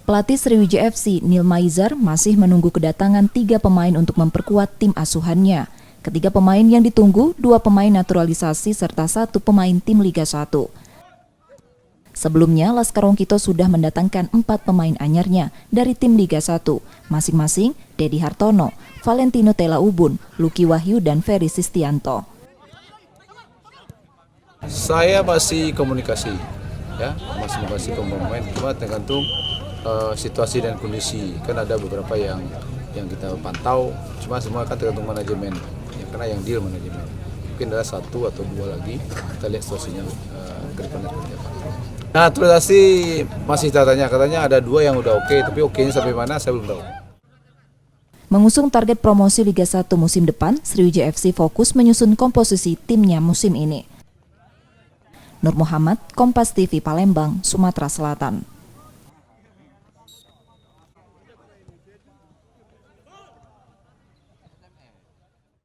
Pelatih Sriwijaya FC, Neil Maizar, masih menunggu kedatangan 3 pemain untuk memperkuat tim asuhannya. Ketiga pemain yang ditunggu, 2 pemain naturalisasi serta 1 pemain tim Liga 1. Sebelumnya, Laskar Rongkito sudah mendatangkan 4 pemain anyarnya dari tim Liga 1, masing-masing Dedi Hartono, Valentino Tela Ubun, Lucky Wahyu, dan Ferry Sistianto. Saya masih komunikasi, masih pemain, cuma tergantung situasi dan kondisi. Kan ada beberapa yang kita pantau, cuma semua kan tergantung manajemen, karena yang deal manajemen. Mungkin ada 1 atau 2 lagi, kita lihat situasinya ke depannya seperti apa. Nah, naturalisasi masih katanya ada 2 yang udah oke, tapi oke-nya sampai mana saya belum tahu. Mengusung target promosi Liga 1 musim depan, Sriwijaya FC fokus menyusun komposisi timnya musim ini. Nur Muhammad, Kompas TV, Palembang, Sumatera Selatan.